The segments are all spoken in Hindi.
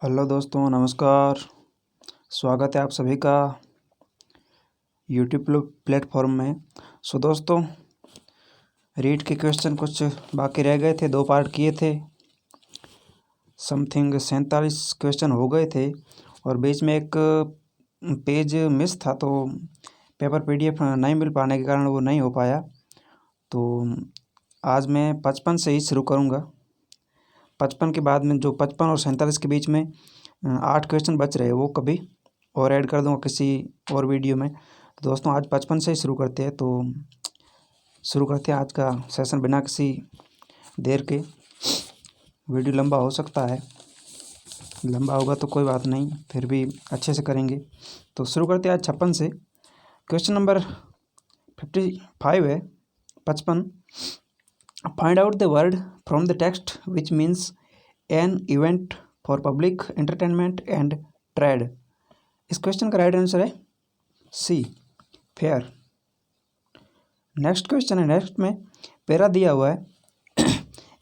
हेलो दोस्तों, नमस्कार। स्वागत है आप सभी का यूट्यूब प्लेटफॉर्म में। दोस्तों, रीड के क्वेश्चन कुछ बाकी रह गए थे, 2 पार्ट किए थे। समथिंग 47 क्वेश्चन हो गए थे और बीच में एक पेज मिस था, तो पेपर पीडीएफ नहीं मिल पाने के कारण वो नहीं हो पाया। तो आज मैं 55 से ही शुरू करूँगा। 55 के बाद में जो 55 और 47 के बीच में 8 क्वेश्चन बच रहे वो कभी और ऐड कर दूंगा किसी और वीडियो में। तो दोस्तों, आज 55 से ही शुरू करते हैं। तो शुरू करते हैं आज का सेशन बिना किसी देर के। वीडियो लंबा हो सकता है, लंबा होगा तो कोई बात नहीं, फिर भी अच्छे से करेंगे। तो शुरू करते हैं आज 56 से। क्वेश्चन नंबर 55 है, 55। Find out the word from the text which means an event for public entertainment and trade. इस क्वेश्चन का राइट आंसर है सी, फेयर। नेक्स्ट क्वेश्चन है, नेक्स्ट में पैरा दिया हुआ है,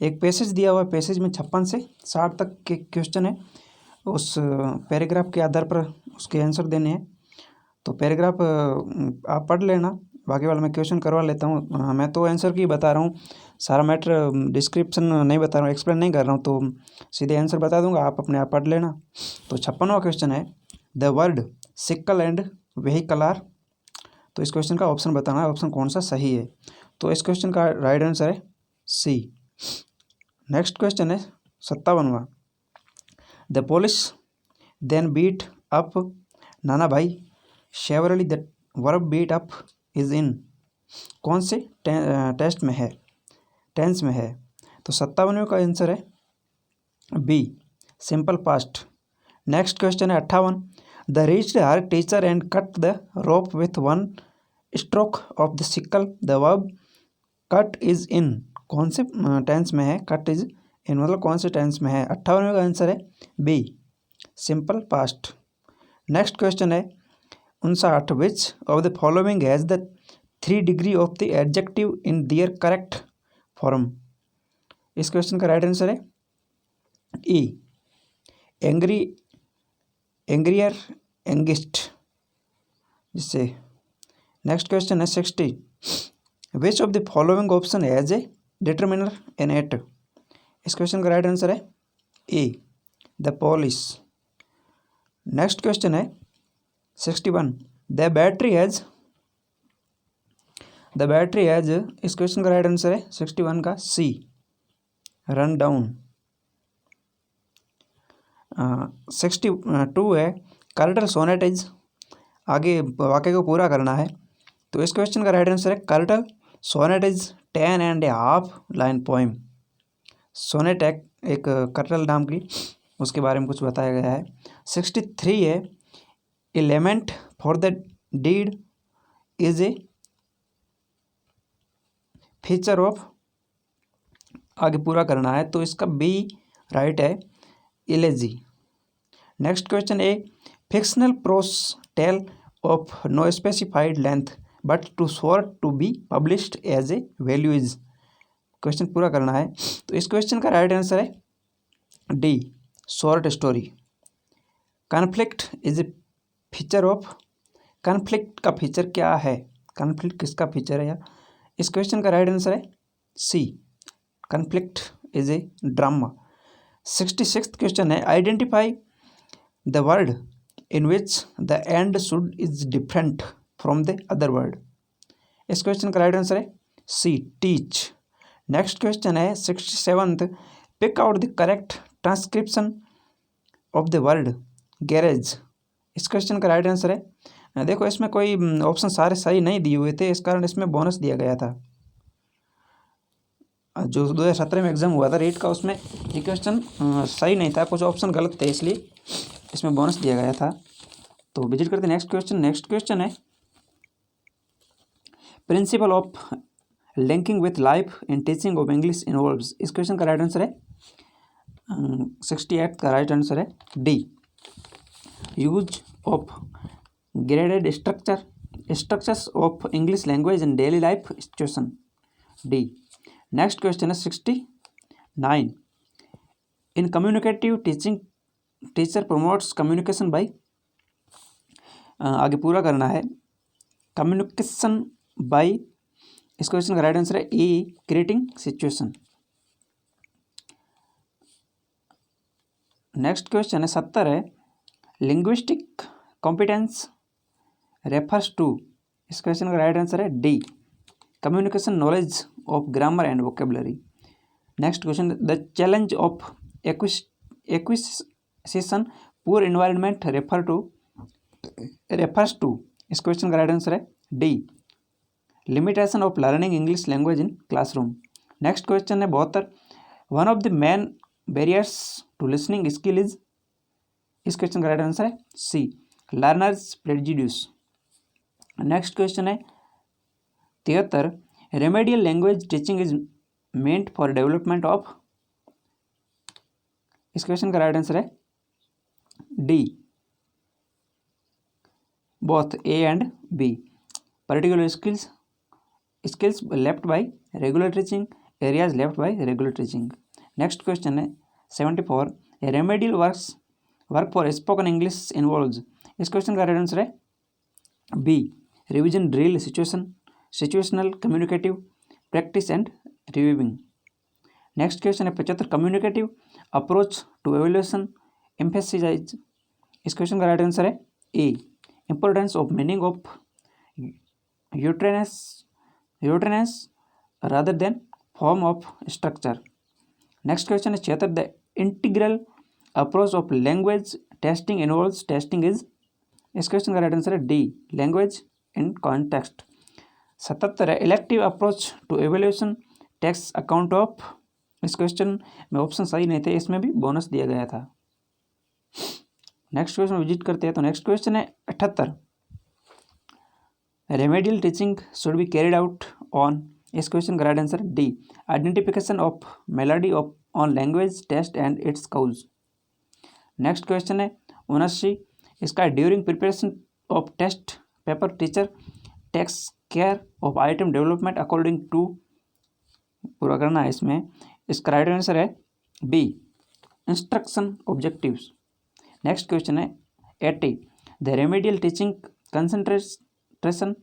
एक पैसेज दिया हुआ है। पैसेज में 56 से 60 तक के क्वेश्चन है। उस पैराग्राफ के आधार पर उसके आंसर देने हैं। तो पैराग्राफ आप पढ़ लेना, बाकी वाला मैं क्वेश्चन करवा लेता हूँ। मैं तो आंसर की बता रहा हूँ, सारा मैटर डिस्क्रिप्शन नहीं बता रहा हूँ, एक्सप्लेन नहीं कर रहा हूँ, तो सीधे आंसर बता दूंगा, आप अपने आप पढ़ लेना। तो 56वां क्वेश्चन है, the word sickle and vehicle are. तो इस क्वेश्चन का ऑप्शन बताना है, ऑप्शन कौन सा सही है। तो इस क्वेश्चन का राइट आंसर है सी। नेक्स्ट क्वेश्चन है 57वां, the police then beat up Nana Bhai severely. The verb beat up is in कौन से टेस्ट में है, टेंस में है। तो 57वें का आंसर है B, simple past. Next question है 58, the reached her teacher and cut the rope with one stroke of the sickle. The verb cut is in कौन से टेंस में है, कट इज इन मतलब कौन से टेंस में है। 58वें का आंसर है B, simple past. Next question है 59, which of the following has the 3 degree of the adjective in their correct form. इस क्वेश्चन का राइट आंसर है ई, एंग्री, एंग्रियर, एंगिस्ट जिससे। नेक्स्ट क्वेश्चन है 60, विच of the following option has a determiner in it. इस क्वेश्चन का राइट आंसर है A, the police. Next question है 61, the battery has, the battery has. इस क्वेश्चन का राइट आंसर है 61 का सी, रन डाउन। 62 है, कर्टल सोनेट इज। आगे वाक्य को पूरा करना है। तो इस क्वेश्चन का राइट आंसर है curtal sonnet is 10.5 line poem. Sonnet एक कर्टल नाम की, उसके बारे में कुछ बताया गया है। 63 है, a lament for the deed is a feature of. आगे पूरा करना है, तो इसका बी राइट है, elegy. Next question A, fictional prose tale of no specified length but too short to be published as a volume is. Question पूरा करना है। तो इस क्वेश्चन का राइट आंसर है D, short story. Conflict is a feature of. Conflict का फीचर क्या है, कॉन्फ्लिक्ट किसका फीचर है यार। इस क्वेश्चन का राइट आंसर है C, conflict is a drama. 66 question है, identify the word in which the end should is different from the other word. इस क्वेश्चन का राइट आंसर है सी, टीच। नेक्स्ट क्वेश्चन है 67th, pick out the correct transcription of the word garage. इस क्वेश्चन का राइट आंसर है, देखो इसमें कोई ऑप्शन सारे सही नहीं दिए हुए थे, इस कारण इसमें बोनस दिया गया था। जो 2017 में एग्जाम हुआ था रीट का, उसमें ये क्वेश्चन सही नहीं था, कुछ ऑप्शन गलत थे, इसलिए इसमें बोनस दिया गया था। तो विजिट करते हैं नेक्स्ट क्वेश्चन। नेक्स्ट क्वेश्चन है, principle of linking with life in teaching of English involves. इस क्वेश्चन का राइट आंसर है 68 का राइट आंसर है D, use of graded structures of English language in daily life situation, D. Next question है 69, इन communicative teaching teacher promotes communication bye, आगे पूरा करना है, कम्युनिकेशन बाय, इस क्वेश्चन का राइट आंसर है ए, क्रिएटिंग सिचुएशन। नेक्स्ट क्वेश्चन है 70 है, लिंग्विस्टिक कॉम्पिटेंस रेफर्स टू, इस क्वेश्चन का राइट आंसर है D, communication knowledge of grammar and vocabulary. Next question, the challenge of acquisition poor environment refers to, इस क्वेश्चन का राइट आंसर है D, limitation of learning English language in classroom. Next question है 72, one of the main barriers to listening skill is, इस क्वेश्चन का राइट आंसर है C, learners prejudice. Next question है 73, remedial language teaching is meant for development of, इस क्वेश्चन का राइट आंसर है D, both A and B, particular skills left by regular teaching, areas left by regular teaching. Next question है 74, remedial work for spoken English involves, इस क्वेश्चन का राइट आंसर है B, revision drill, situational communicative practice and reviewing. Next question है 75, communicative approach to evaluation emphasize, इस क्वेश्चन का राइट आंसर है ए, importance of meaning of utterances rather than form of structure. Next question है 76, the integral approach of language testing involves testing is, इस क्वेश्चन का राइट आंसर है डी, लैंग्वेज इन कॉन्टेक्स्ट। 77 है, elective approach to evaluation takes account of, इस क्वेश्चन में ऑप्शन सही नहीं थे, इसमें भी बोनस दिया गया था। नेक्स्ट क्वेश्चन विजिट करते हैं, तो नेक्स्ट क्वेश्चन है 78, remedial teaching should be carried out on, इस क्वेश्चन का right answer D, identification of melody of on language test and its cause. Next question है 79, इसका during preparation of test paper teacher takes care of item development according to, पूरा करना है इसमें, इसका राइट आंसर है B, instruction objectives. Next question है 80, the remedial teaching concentration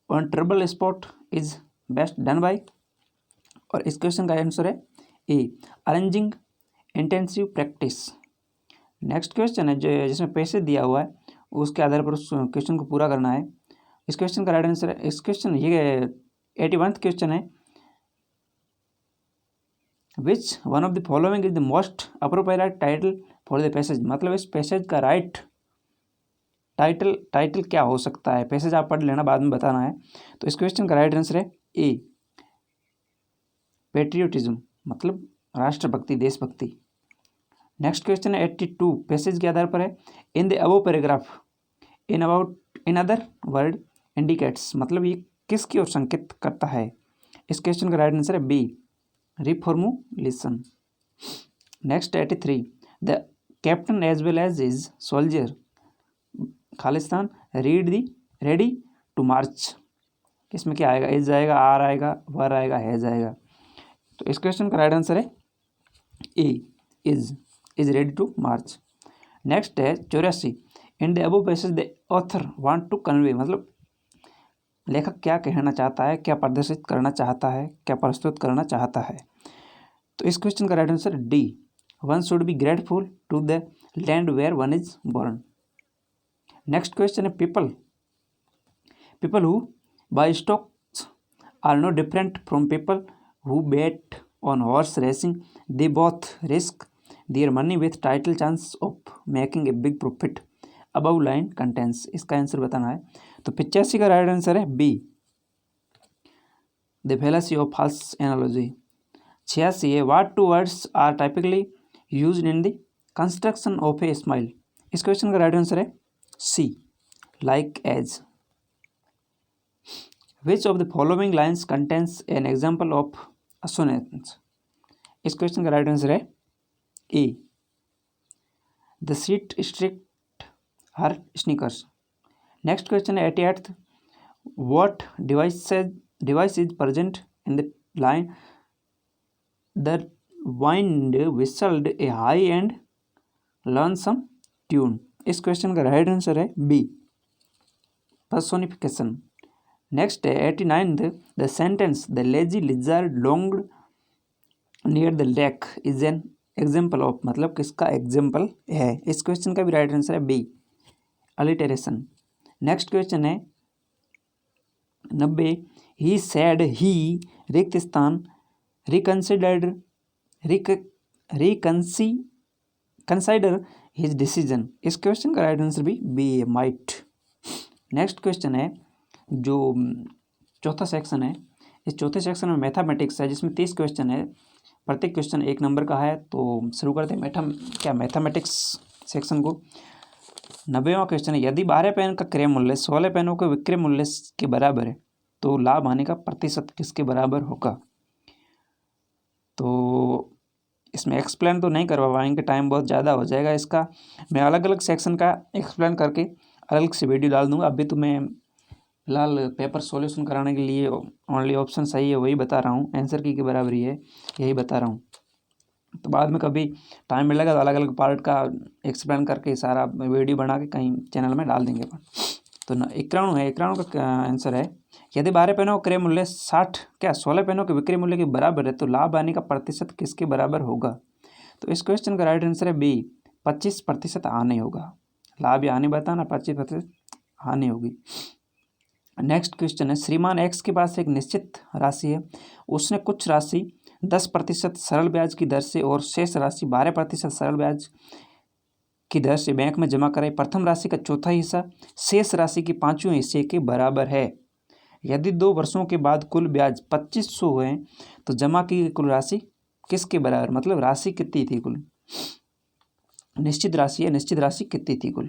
on trouble spot is best done by, और इस क्वेश्चन का आंसर है A, arranging intensive practice. Next question है जो जिसमें पैसे दिया हुआ है उसके आधार पर उस क्वेश्चन को पूरा करना है, इस क्वेश्चन का राइट आंसर है, इस क्वेश्चन ये 81 क्वेश्चन है, which one of the following is the most appropriate title for the passage, मतलब इस पैसेज का राइट टाइटल क्या हो सकता है, पैसेज आप पढ़ लेना, बाद में बताना है। तो इस क्वेश्चन का राइट आंसर है ए, पेट्रियोटिज्म, मतलब राष्ट्रभक्ति, देशभक्ति। नेक्स्ट क्वेश्चन है 82, पैसेज के आधार पर है, इन the above paragraph in other word indicates, मतलब ये किसकी ओर संकेत करता है, इस क्वेश्चन का राइट आंसर है B, reformulation. Next 83, the captain as well as is soldier Khalistan ready to march, इसमें क्या आएगा, इज आएगा, आर आएगा, वर आएगा, हैज आएगा। तो इस क्वेश्चन का राइट आंसर है A, is ready to march. Next है 84, in the above passage the author want to convey, मतलब लेखक क्या कहना चाहता है, क्या प्रदर्शित करना चाहता है, क्या प्रस्तुत करना चाहता है। तो इस क्वेश्चन का right answer D, one should be grateful to the land where one is born. Next question है people who buy stocks are no different from people who bet on horse racing, they both risk their money with title chance of making a big profit, above line contents, इसका आंसर बताना है। तो 85 का राइट आंसर है B, the fallacy of false analogy. 86 है, what to words are typically used in the construction of a smile, इस क्वेश्चन का राइट आंसर है C, like as. Which of the following lines contains an example of assonance, इस क्वेश्चन का राइट आंसर है A, the seat strict her sneakers. Next question है 88th, what device is present in the line the wind whistled a high and lonesome tune. इस क्वेश्चन का राइट आंसर है बी, पर्सोनिफिकेशन। नेक्स्ट है 89th, the sentence the lazy lizard longed near the lake is an example of, मतलब किसका एग्जाम्पल है। इस क्वेश्चन का भी राइट आंसर है बी, अलिटेरेशन। नेक्स्ट क्वेश्चन है 90, ही सैड ही रिक्त स्थान रिकंसिडर्ड कंसाइडर हिज डिसीजन। इस क्वेश्चन का राइट आंसर भी बी है, माइट। नेक्स्ट क्वेश्चन है जो चौथा सेक्शन है, इस चौथे सेक्शन में मैथमेटिक्स है जिसमें 30 क्वेश्चन है, प्रत्येक क्वेश्चन 1 नंबर का है। तो शुरू करते हैं मैथमेटिक्स सेक्शन को। 90वां क्वेश्चन है, यदि 12 पेन का क्रय मूल्य 16 पेनों के विक्रय मूल्य के बराबर है तो लाभ हानि का प्रतिशत किसके बराबर होगा। तो इसमें एक्सप्लेन तो नहीं करवा पाएंगे, टाइम बहुत ज़्यादा हो जाएगा इसका। मैं अलग अलग सेक्शन का एक्सप्लेन करके अलग से वीडियो डाल दूंगा। अभी तो मैं फिलहाल पेपर सॉल्यूशन कराने के लिए ओनली ऑप्शन सही है वही बता रहा हूँ, आंसर की बराबरी है यही बता रहा हूँ। तो बाद में कभी टाइम मिलेगा तो अलग अलग पार्ट का एक्सप्लेन करके सारा वीडियो बना के कहीं चैनल में डाल देंगे। तो 91 है, 91 का आंसर है, यदि 12 पेनों का क्रय मूल्य 16 पेनों के विक्रय मूल्य के बराबर है तो लाभ हानि का प्रतिशत किसके बराबर होगा। तो इस क्वेश्चन का राइट आंसर है बी, 25% हानि होगा। लाभ या हानि बताना, 25% हानि होगी। नेक्स्ट क्वेश्चन है, श्रीमान एक्स के पास एक निश्चित राशि है, उसने कुछ राशि 10% सरल ब्याज की दर से और शेष राशि 12% सरल ब्याज की दर से बैंक में जमा कराई। प्रथम राशि का चौथा हिस्सा शेष राशि के 5वें हिस्से के बराबर है। यदि 2 वर्षों के बाद कुल ब्याज 2500 हुए तो जमा की कुल राशि किसके बराबर, मतलब राशि कितनी थी कुल, निश्चित राशि है, निश्चित राशि कितनी थी कुल।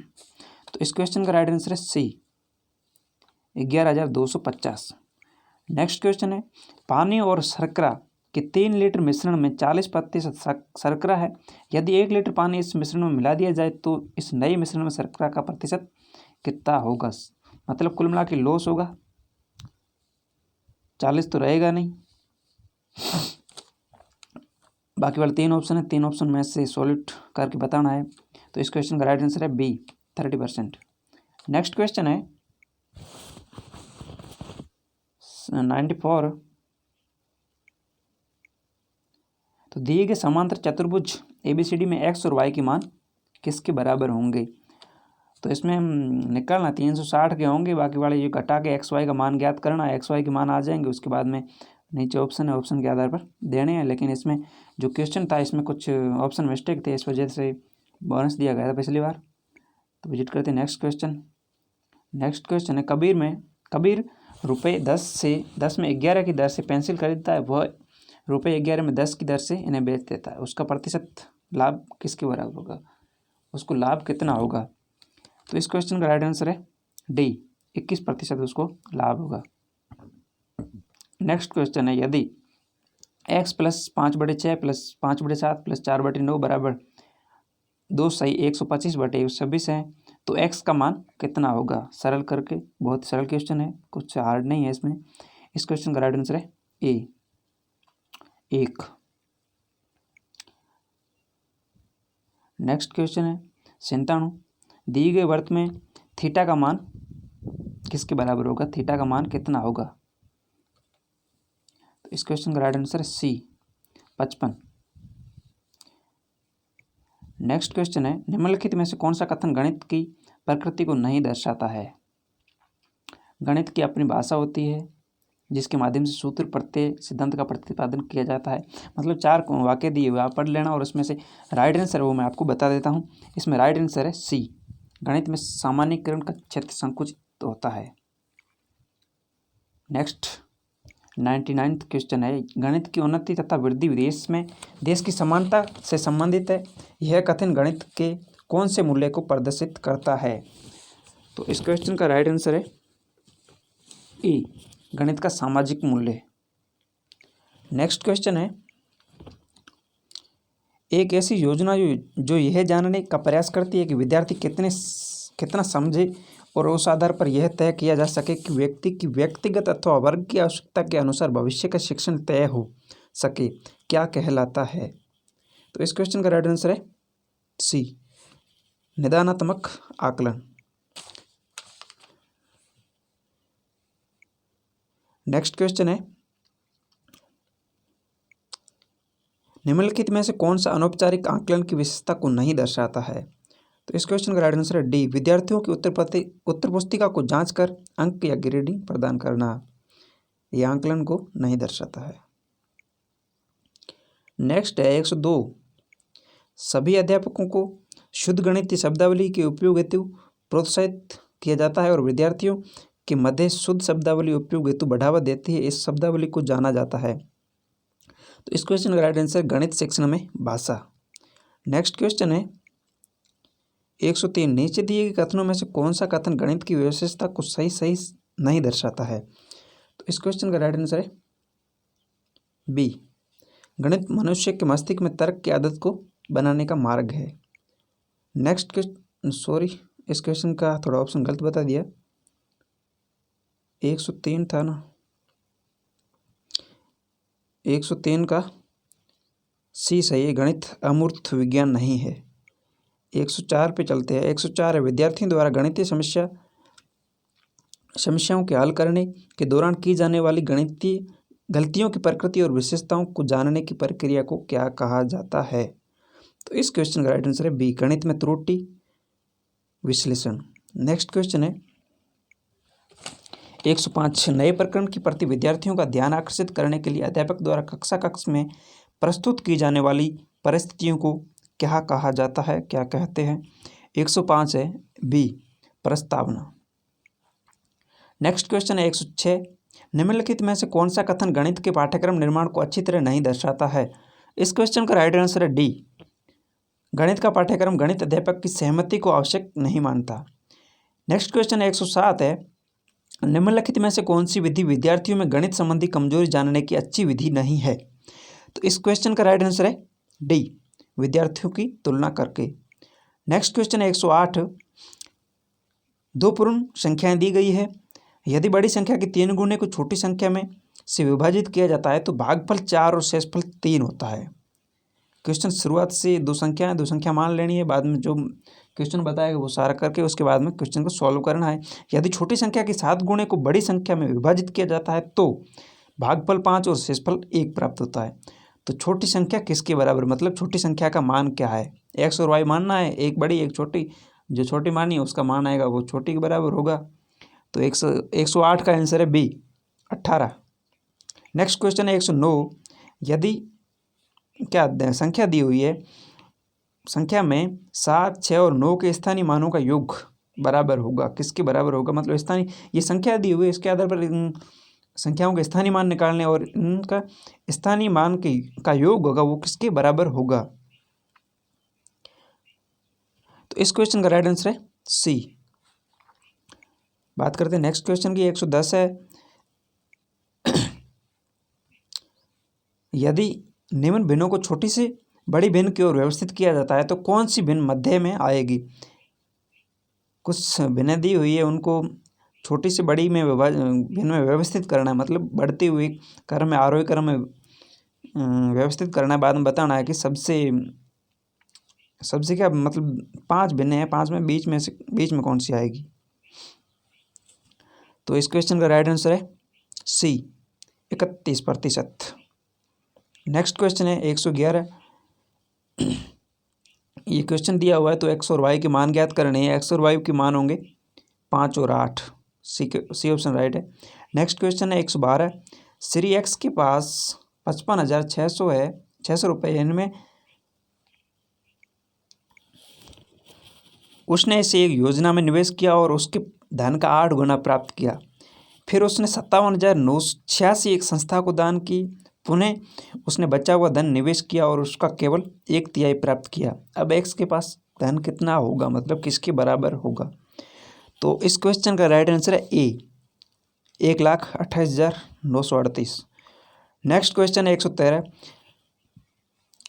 तो इस क्वेश्चन का राइट आंसर है सी, 11,250। नेक्स्ट क्वेश्चन है, पानी और शर्करा के 3 लीटर मिश्रण में 40% शर्करा है, यदि 1 लीटर पानी इस मिश्रण में मिला दिया जाए तो इस नए मिश्रण में शर्करा का प्रतिशत कितना होगा, मतलब कुल मिला के लॉस होगा, 40 तो रहेगा नहीं। बाकी वाले 3 ऑप्शन है, 3 ऑप्शन में से सॉल्यूट करके बताना है। तो इस क्वेश्चन का राइट आंसर है बी, 30%। नेक्स्ट क्वेश्चन है 94, तो दिए गए समांतर चतुर्भुज ABCD में x और y के मान किसके बराबर होंगे। तो इसमें निकालना 360 के होंगे, बाकी वाले ये घटा के x y का मान ज्ञात करना, x y के मान आ जाएंगे, उसके बाद में नीचे ऑप्शन है, ऑप्शन के आधार पर देने हैं। लेकिन इसमें जो क्वेश्चन था इसमें कुछ ऑप्शन मिस्टेक थे, इस वजह से बोनस दिया गया था पिछली बार। तो विजिट करते हैं नेक्स्ट क्वेश्चन। नेक्स्ट क्वेश्चन है, कबीर रुपये 10 में 11 की दर से पेंसिल खरीदता है, वह रुपये 11 में 10 की दर से इन्हें बेच देता है, उसका प्रतिशत लाभ किसके बराबर होगा, उसको लाभ कितना होगा। तो इस क्वेश्चन का राइट आंसर है डी, 21% उसको लाभ होगा। नेक्स्ट क्वेश्चन है, यदि x + 5/6 + 5/7 + 4/9 बराबर 2 सही 125/26 है तो x का मान कितना होगा। सरल करके, बहुत सरल क्वेश्चन है, कुछ हार्ड नहीं है इसमें। इस क्वेश्चन का राइट आंसर है ए, 1। नेक्स्ट क्वेश्चन है 97, दिए गए वृत्त में थीटा का मान किसके बराबर होगा, थीटा का मान कितना होगा। तो इस क्वेश्चन का राइट आंसर है सी, 55। नेक्स्ट क्वेश्चन है, निम्नलिखित में से कौन सा कथन गणित की प्रकृति को नहीं दर्शाता है। गणित की अपनी भाषा होती है जिसके माध्यम से सूत्र प्रत्यय सिद्धांत का प्रतिपादन किया जाता है। मतलब 4 वाक्य दिए हुए आप पढ़ लेना और उसमें से राइट आंसर वो मैं आपको बता देता हूँ। इसमें राइट आंसर है सी, गणित में सामान्यीकरण का क्षेत्र संकुचित होता है। नेक्स्ट 99 क्वेश्चन है, गणित की उन्नति तथा वृद्धि देश की समानता से संबंधित है, यह कथन गणित के कौन से मूल्य को प्रदर्शित करता है। तो इस क्वेश्चन का राइट आंसर है ई, गणित का सामाजिक मूल्य। नेक्स्ट क्वेश्चन है, एक ऐसी योजना जो यह जानने का प्रयास करती है कि विद्यार्थी कितना समझे और उस आधार पर यह तय किया जा सके कि व्यक्ति की व्यक्तिगत अथवा वर्ग की आवश्यकता के अनुसार भविष्य का शिक्षण तय हो सके, क्या कहलाता है। तो इस क्वेश्चन का राइट आंसर है सी, निदानात्मक आकलन। नेक्स्ट क्वेश्चन है, निम्नलिखित में से कौन सा अनौपचारिक आकलन की विशेषता को नहीं दर्शाता है? तो इस क्वेश्चन का राइट आंसर है डी, विद्यार्थियों की उत्तर पुस्तिका को जांचकर अंक या ग्रेडिंग प्रदान करना। यह आकलन को नहीं दर्शाता है। नेक्स्ट है 102, सभी अध्यापकों को शुद्ध गणितीय शब्दावली के उपयोग हेतु प्रोत्साहित किया जाता है और विद्यार्थियों के मध्य शुद्ध शब्दावली उपयोग हेतु बढ़ावा देती है। इस शब्दावली को जाना जाता है। तो इस क्वेश्चन का राइट आंसर गणित सेक्शन में भाषा। नेक्स्ट क्वेश्चन है 103, नीचे दिए गए कथनों में से कौन सा कथन गणित की विशेषता को सही नहीं दर्शाता है? तो इस क्वेश्चन का राइट आंसर है बी, गणित मनुष्य के मस्तिष्क में तर्क की आदत को बनाने का मार्ग है। नेक्स्ट क्वेश्चन, सॉरी इस क्वेश्चन का थोड़ा ऑप्शन गलत बता दिया, 103 था ना, 103 का सी सही है, गणित अमूर्त विज्ञान नहीं है। 104 पे चलते हैं। 104 है, विद्यार्थियों द्वारा गणितीय समस्याओं के हल करने के दौरान की जाने वाली गणितीय गलतियों की प्रकृति और विशेषताओं को जानने की प्रक्रिया को क्या कहा जाता है? तो इस क्वेश्चन का राइट आंसर है बी, गणित में त्रुटि विश्लेषण। नेक्स्ट क्वेश्चन है 105, नए प्रकरण के प्रति विद्यार्थियों का ध्यान आकर्षित करने के लिए अध्यापक द्वारा कक्ष में प्रस्तुत की जाने वाली परिस्थितियों को क्या कहा जाता है, क्या कहते हैं? 105 है बी, प्रस्तावना। नेक्स्ट क्वेश्चन है 106, निम्नलिखित में से कौन सा कथन गणित के पाठ्यक्रम निर्माण को अच्छी तरह नहीं दर्शाता है? इस क्वेश्चन का राइट आंसर है डी, गणित का पाठ्यक्रम गणित अध्यापक की सहमति को आवश्यक नहीं मानता। नेक्स्ट क्वेश्चन 107 है, निम्नलिखित में से कौन सी विधि विद्यार्थियों में गणित संबंधी कमजोरी जानने की अच्छी विधि नहीं है? तो इस क्वेश्चन का राइट आंसर है डी, विद्यार्थियों की तुलना करके। नेक्स्ट क्वेश्चन है 108, दो पूर्ण संख्याएं दी गई है, यदि बड़ी संख्या के 3 गुणे को छोटी संख्या में से विभाजित किया जाता है तो भागफल 4 और शेषफल 3 होता है। क्वेश्चन शुरुआत से दो संख्या मान लेनी है, बाद में जो क्वेश्चन बताएगा वो सारा करके उसके बाद में क्वेश्चन को सॉल्व करना है। यदि छोटी संख्या के 7 गुणे को बड़ी संख्या में विभाजित किया जाता है तो भागफल 5 और शेषफल 1 प्राप्त होता है। तो छोटी संख्या किसके बराबर, मतलब छोटी संख्या का मान क्या है? एक्स और वाई मानना है, एक बड़ी एक छोटी, जो छोटी मानी है उसका मान आएगा वो छोटी के बराबर होगा। तो 108 का आंसर है बी, 18। नेक्स्ट क्वेश्चन है 109, यदि क्या संख्या दी हुई है, संख्या में 7, 6 और 9 के स्थानीय मानों का योग बराबर होगा, किसके बराबर होगा? मतलब स्थानीय, ये संख्या दी हुई है, इसके आधार पर इन संख्याओं के स्थानीय मान निकालने और इनका स्थानीय मान का योग होगा, वो किसके बराबर होगा? तो इस क्वेश्चन का राइट आंसर है सी। बात करते हैं नेक्स्ट क्वेश्चन की। 110 है, यदि निम्न भिन्नों को छोटी से बड़ी भिन्न की ओर व्यवस्थित किया जाता है तो कौन सी भिन्न मध्य में आएगी? कुछ भिन्न दी हुई है, उनको छोटी से बड़ी में भिन्न में व्यवस्थित करना है, मतलब बढ़ती हुई क्रम में, आरोही क्रम में व्यवस्थित करना है। बाद में बताना है कि सबसे क्या, मतलब 5 भिन्न है, 5 में बीच में कौन सी आएगी? तो इस क्वेश्चन का राइट आंसर है सी, 31%। नेक्स्ट क्वेश्चन है 111, ये क्वेश्चन दिया हुआ है तो एक्स और वाई के मान ज्ञात करने हैं। एक्स और वाई के मान होंगे 5 और 8, सी ऑप्शन राइट है। नेक्स्ट क्वेश्चन है 112, श्री एक्स के पास 55,600 है, 600 रुपये, इनमें उसने इसे एक योजना में निवेश किया और उसके धन का 8 गुना प्राप्त किया। फिर उसने 57,986 एक संस्था को दान की, पुनः उसने बचा हुआ धन निवेश किया और उसका केवल 1/3 प्राप्त किया। अब एक्स के पास धन कितना होगा, मतलब किसके बराबर होगा? तो इस क्वेश्चन का राइट आंसर है ए, 1,28,938। नेक्स्ट क्वेश्चन है 113,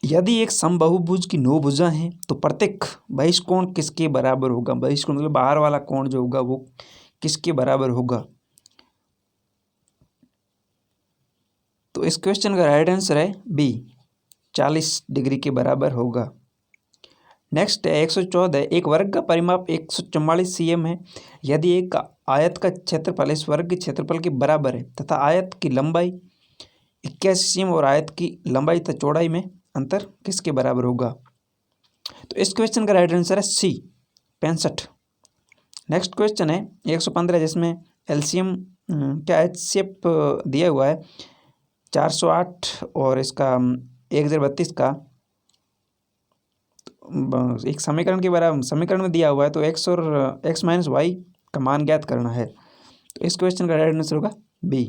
यदि एक समबाहुभुज की 9 भुजा हैं तो प्रत्येक बहिष्कोण किसके बराबर होगा? बहिष्कोण मतलब बाहर वाला कोण जो होगा वो किसके बराबर होगा? तो इस क्वेश्चन का राइट आंसर है बी, 40 डिग्री के बराबर होगा। नेक्स्ट है 114, एक वर्ग का परिमाप 144 cm है यदि एक आयत का क्षेत्रफल इस वर्ग के क्षेत्रफल के बराबर है तथा आयत की लंबाई 81 cm और आयत की लंबाई तथा चौड़ाई में अंतर किसके बराबर होगा। तो इस क्वेश्चन का राइट आंसर है सी 65। नेक्स्ट क्वेश्चन है 115 जिसमें एलसीएम क्या एचसीएफ दिया हुआ है 408 और इसका 1032 का एक समीकरण के बराबर समीकरण में दिया हुआ है तो एक्स और एक्स माइनस वाई का मान ज्ञात करना है। तो इस क्वेश्चन का राइट आंसर होगा बी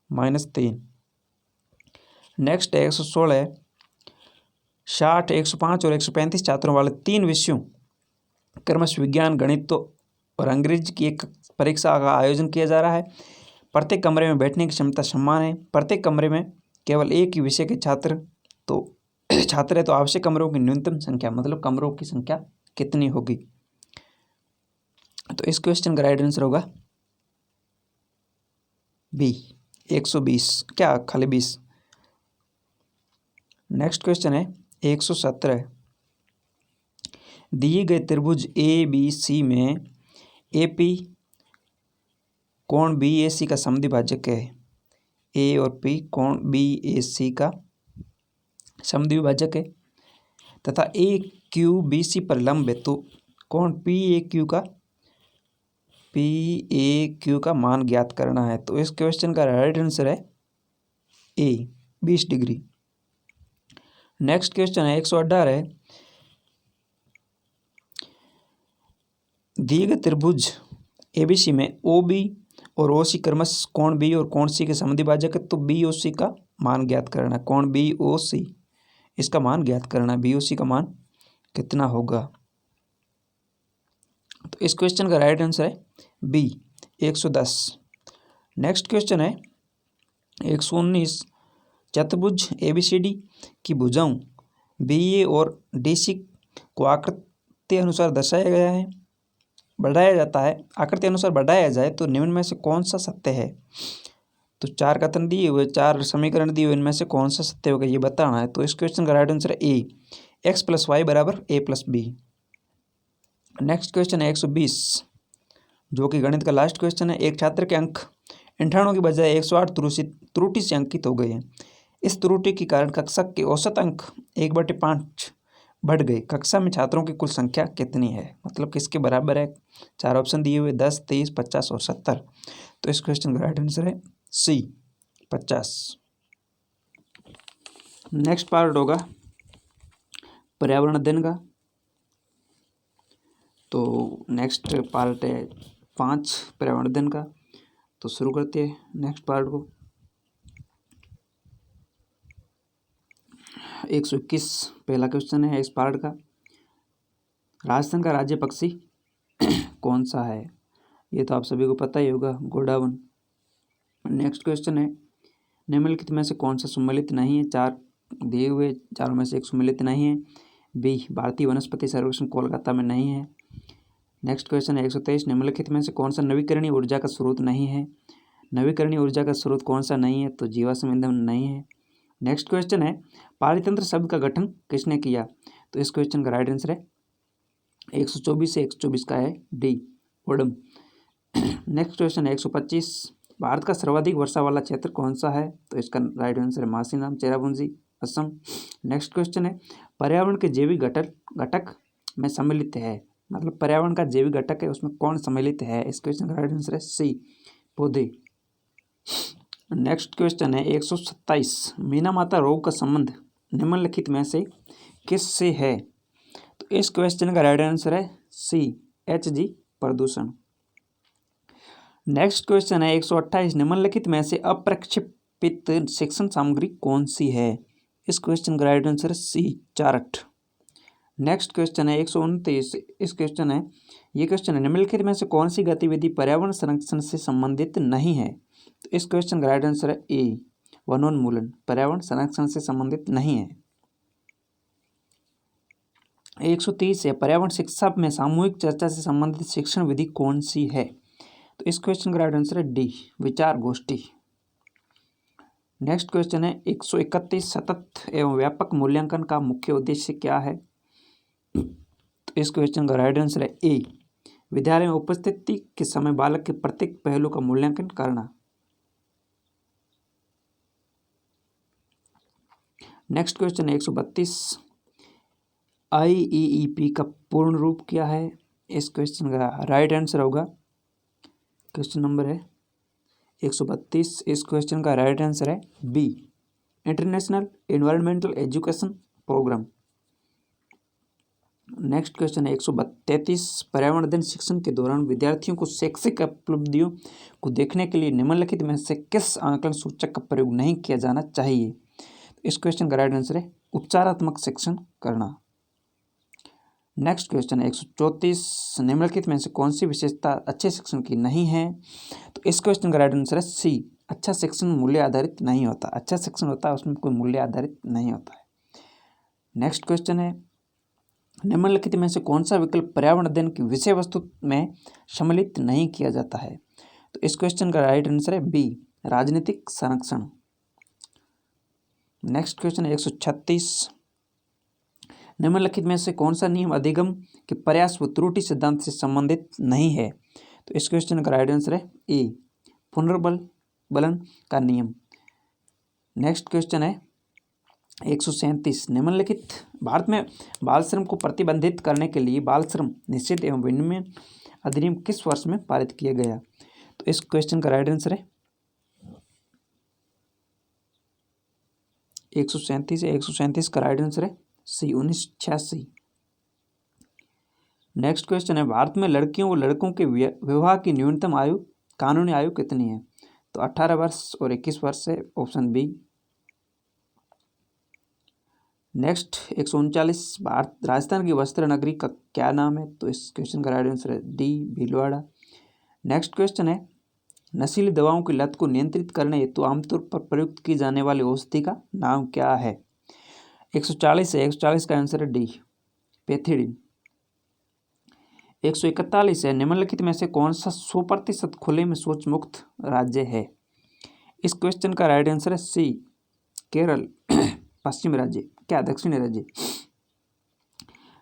-3। नेक्स्ट है 116, 60, 105 और 135 छात्रों वाले 3 विषयों क्रमशः विज्ञान, गणित और अंग्रेजी की एक परीक्षा का आयोजन किया जा रहा है। प्रत्येक कमरे में बैठने की क्षमता समान है। प्रत्येक कमरे में केवल एक ही विषय के छात्र है तो आवश्यक कमरों की न्यूनतम संख्या मतलब कमरों की संख्या कितनी होगी। तो इस क्वेश्चन का राइट आंसर होगा बी 120 क्या खाली 20। नेक्स्ट क्वेश्चन है 117, दिए गए त्रिभुज ए बी सी में ए पी कोण बी ए सी का समद्विभाजक है। ए और पी कोण बी ए सी का समद्विभाजक है तथा ए क्यू बी सी पर लंब है तो कोण पी ए क्यू का मान ज्ञात करना है। तो इस क्वेश्चन का राइट आंसर है ए 20 डिग्री। नेक्स्ट क्वेश्चन है 118 है, दिए गए त्रिभुज एबीसी में ओ बी और ओ सी क्रमशः कोण बी और कोण सी के समद्विभाजक है तो बी ओ सी का मान ज्ञात करना है। कोण बी ओ सी इसका मान ज्ञात करना है, बी ओ सी का मान कितना होगा। तो इस क्वेश्चन का राइट आंसर है बी 110। नेक्स्ट क्वेश्चन है 119, चतुर्भुज एबीसीडी की भुजाओं बी ए और डी सी को आकृति अनुसार दर्शाया गया है बढ़ाया जाता है आकृति अनुसार बढ़ाया जाए तो निम्न में से कौन सा सत्य है। तो 4 कथन दिए हुए 4 समीकरण दिए हुए इनमें से कौन सा सत्य होगा ये बताना है। तो इस क्वेश्चन का राइट आंसर है ए एक्स प्लस वाई बराबर ए प्लस बी। नेक्स्ट क्वेश्चन है 120 जो कि गणित का लास्ट क्वेश्चन है, एक छात्र के अंक 98 की बजाय 108 त्रुटि से अंकित हो गए हैं। इस त्रुटि के कारण कक्षा के औसत अंक 1/5 बढ़ गए। कक्षा में छात्रों की कुल संख्या कितनी है मतलब किसके बराबर है। 4 ऑप्शन दिए हुए 10, 23, 50 और 70। तो इस क्वेश्चन का राइट आंसर है सी 50। नेक्स्ट पार्ट होगा पर्यावरण दिन का। तो नेक्स्ट पार्ट है 5 पर्यावरण दिन का। तो शुरू करते हैं नेक्स्ट पार्ट को। 121 पहला क्वेश्चन है इस पार्ट का, राजस्थान का राज्य पक्षी कौन सा है। ये तो आप सभी को पता ही होगा गोडावन। नेक्स्ट क्वेश्चन है निम्नलिखित में से कौन सा सम्मिलित नहीं है। 4 दिए हुए 4 में से एक सम्मिलित नहीं है। बी भारतीय वनस्पति सर्वेक्षण कोलकाता में नहीं है। नेक्स्ट क्वेश्चन है 123, निम्नलिखित में से कौन सा नवीकरणीय ऊर्जा का स्रोत नहीं है। नवीकरणीय ऊर्जा का स्रोत कौन सा नहीं है तो जीवाश्म ईंधन नहीं है। नेक्स्ट क्वेश्चन है पारितंत्र शब्द का गठन किसने किया। तो इस क्वेश्चन का राइट आंसर है 124 से 124 का है डी ओडम। नेक्स्ट क्वेश्चन है 125, भारत का सर्वाधिक वर्षा वाला क्षेत्र कौन सा है। तो इसका राइट आंसर है मासीनाम चेरापूंजी असम। नेक्स्ट क्वेश्चन है पर्यावरण के जैविक घटक में सम्मिलित है मतलब पर्यावरण का जैविक घटक है उसमें कौन सम्मिलित है। इस क्वेश्चन का राइट आंसर है सी पौधे। नेक्स्ट क्वेश्चन है 127, मीना माता रोग का संबंध निम्नलिखित में से किस से है। तो इस क्वेश्चन का राइट आंसर है सी HG प्रदूषण। नेक्स्ट क्वेश्चन है 128, निम्नलिखित में से अप्रक्षेपित शिक्षण सामग्री कौन सी है। इस क्वेश्चन का राइट आंसर है सी चार्ट। नेक्स्ट क्वेश्चन है 129, इस क्वेश्चन है ये क्वेश्चन है निम्नलिखित में से कौन सी गतिविधि पर्यावरण संरक्षण से संबंधित नहीं है। तो इस क्वेश्चन का राइट आंसर है ए वनोन्मूलन पर्यावरण संरक्षण से संबंधित नहीं है। 130 है पर्यावरण शिक्षा में सामूहिक चर्चा से संबंधित शिक्षण विधि कौन सी है। तो इस क्वेश्चन का राइट आंसर है डी विचार गोष्ठी। नेक्स्ट क्वेश्चन है 131, सतत एवं व्यापक मूल्यांकन का मुख्य उद्देश्य क्या है। तो इस क्वेश्चन का राइट आंसर है ए, विद्यालय में उपस्थिति के समय बालक के प्रत्येक पहलू का मूल्यांकन करना। नेक्स्ट क्वेश्चन है 132, IEEP का पूर्ण रूप क्या है? इस क्वेश्चन का राइट आंसर होगा, क्वेश्चन नंबर है 132, इस क्वेश्चन का राइट आंसर है B, international environmental education program. Next question है 133, पर्यावरण अध्ययन शिक्षण के दौरान विद्यार्थियों को शैक्षिक उपलब्धियों को देखने के लिए निम्नलिखित में से किस आंकलन सूचक का प्रयोग नहीं किया जाना चाहिए? इस क्वेश्चन का राइट आंसर है उपचारात्मक शिक्षण करना। नेक्स्ट क्वेश्चन है 134, निम्नलिखित में से कौन सी विशेषता अच्छे शिक्षण की नहीं है? तो इस क्वेश्चन का राइट आंसर है सी, अच्छा शिक्षण मूल्य आधारित नहीं होता। अच्छा शिक्षण होता है उसमें कोई मूल्य आधारित नहीं होता है। नेक्स्ट क्वेश्चन है, निम्नलिखित में से कौन सा विकल्प पर्यावरण अध्ययन की विषय वस्तु में सम्मिलित नहीं किया जाता है? तो इस क्वेश्चन का राइट आंसर है बी, राजनीतिक संरक्षण। नेक्स्ट क्वेश्चन है 136, निम्नलिखित में से कौन सा नियम अधिगम के प्रयास व त्रुटि सिद्धांत से संबंधित नहीं है? तो इस क्वेश्चन का राइट आंसर है ए, पुनर्बलन का नियम। नेक्स्ट क्वेश्चन है 137, निम्नलिखित भारत में बाल श्रम को प्रतिबंधित करने के लिए बाल श्रम निषेध एवं विनियमन अधिनियम किस वर्ष में पारित किया गया? तो इस क्वेश्चन का राइट आंसर है 137 का राइट आंसर है सी, 1986। नेक्स्ट क्वेश्चन है, भारत में लड़कियों और लड़कों के विवाह की न्यूनतम आयु, कानूनी आयु कितनी है? तो 18 वर्ष और 21 वर्ष है, option B. Next 139, Bharat Rajasthan की वस्त्र नगरी का क्या नाम है? तो इस क्वेश्चन का राइट आंसर है डी, भीलवाड़ा। नेक्स्ट क्वेश्चन है, नशीली दवाओं की लत को नियंत्रित करने हेतु तो आमतौर पर प्रयुक्त की जाने वाली औषधि का नाम क्या है? 140 है, 140 का आंसर है डी, पेथिडिन। 141 है, निम्नलिखित में से कौन सा 100% खुले में शौच मुक्त राज्य है? इस क्वेश्चन का राइट आंसर है सी, केरल, पश्चिमी राज्य, क्या दक्षिणी राज्य।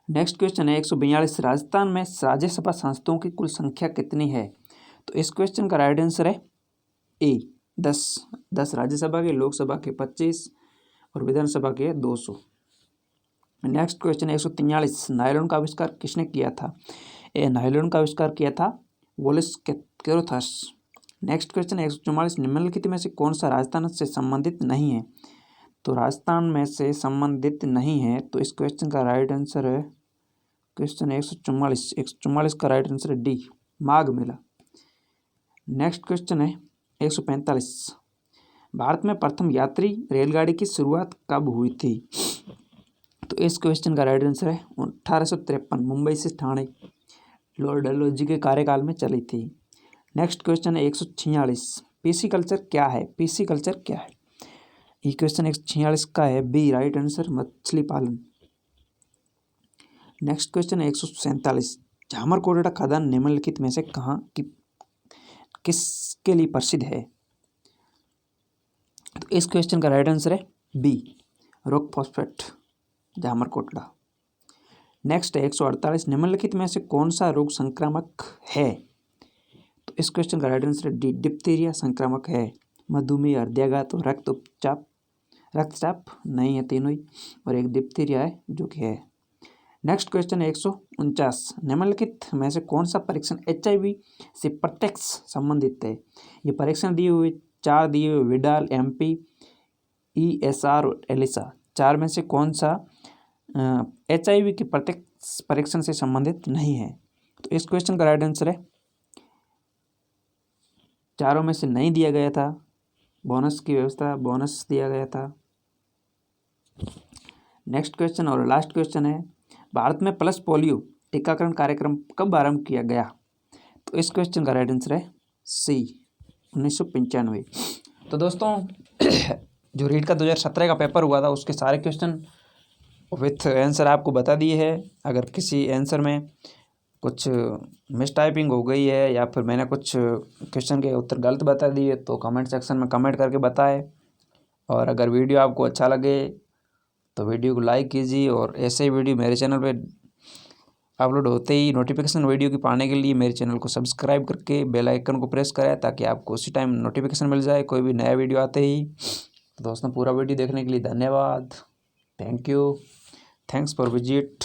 नेक्स्ट क्वेश्चन है 142, राजस्थान में राज्यसभा सांसदों की कुल संख्या कितनी है? तो इस क्वेश्चन का राइट आंसर है ए, 10 राज्यसभा के, लोकसभा के 25 और विधानसभा के 200। नेक्स्ट क्वेश्चन है 143, नायलॉन का आविष्कार किसने किया था? नायलॉन का आविष्कार किया था वॉलेस कैरोथस। नेक्स्ट क्वेश्चन है 144, निम्नलिखित में से कौन सा राजस्थान से संबंधित नहीं है? तो राजस्थान में से संबंधित नहीं है, तो इस क्वेश्चन का राइट आंसर है, क्वेश्चन 144 का राइट आंसर है D, Magh Mela. Next question है 145, भारत में प्रथम यात्री रेलगाड़ी की शुरुआत कब हुई थी? तो इस क्वेश्चन का राइट आंसर है 1853, मुंबई से ठाणे, लॉर्ड डलहौजी के कार्यकाल में चली थी। नेक्स्ट क्वेश्चन है 146, पीसी कल्चर क्या है? पीसी कल्चर क्या है? ये क्वेश्चन 146 का है बी, राइट आंसर, मछली पालन। नेक्स्ट क्वेश्चन है 147, झामरकोटड़ा खदान निम्नलिखित में से कहाँ की किसके लिए प्रसिद्ध है? तो इस क्वेश्चन का राइट आंसर है बी, रॉक फॉस्फेट, झामरकोटड़ा। नेक्स्ट है 148, निम्नलिखित में से कौन सा रोग संक्रामक है? तो इस क्वेश्चन का राइट आंसर है डी, डिप्थीरिया संक्रामक है। मधुमेह, हृदयाघात और रक्तचाप नहीं है, तीनों ही, और एक डिप्थीरिया है जो कि है। नेक्स्ट क्वेश्चन है 149, निम्नलिखित में से कौन सा परीक्षण HIV से प्रत्यक्ष संबंधित है? ये परीक्षण दिए हुए 4 दिए हुए, विडाल, MP, ESR और एलिसा, 4 में से कौन सा HIV के प्रत्यक्ष परीक्षण से संबंधित नहीं है? तो इस क्वेश्चन का राइट आंसर है, चारों में से नहीं दिया गया था, बोनस की व्यवस्था, बोनस दिया गया था। नेक्स्ट क्वेश्चन और लास्ट क्वेश्चन है, भारत में पल्स पोलियो टीकाकरण कार्यक्रम कब आरंभ किया गया? तो इस क्वेश्चन का राइट आंसर है सी, 1995। तो दोस्तों जो रीट का 2017 का पेपर हुआ था उसके सारे क्वेश्चन विथ आंसर आपको बता दिए हैं। अगर किसी आंसर में कुछ मिस टाइपिंग हो गई है या फिर मैंने कुछ क्वेश्चन के उत्तर गलत बता दिए तो कमेंट सेक्शन में कमेंट करके बताएं। और अगर वीडियो आपको अच्छा लगे तो वीडियो को लाइक कीजिए और ऐसे ही वीडियो मेरे चैनल पे अपलोड होते ही नोटिफिकेशन वीडियो की पाने के लिए मेरे चैनल को सब्सक्राइब करके बेल आइकन को प्रेस करें ताकि आपको उसी टाइम नोटिफिकेशन मिल जाए कोई भी नया वीडियो आते ही। दोस्तों पूरा वीडियो देखने के लिए धन्यवाद। Thank you. Thanks for visit.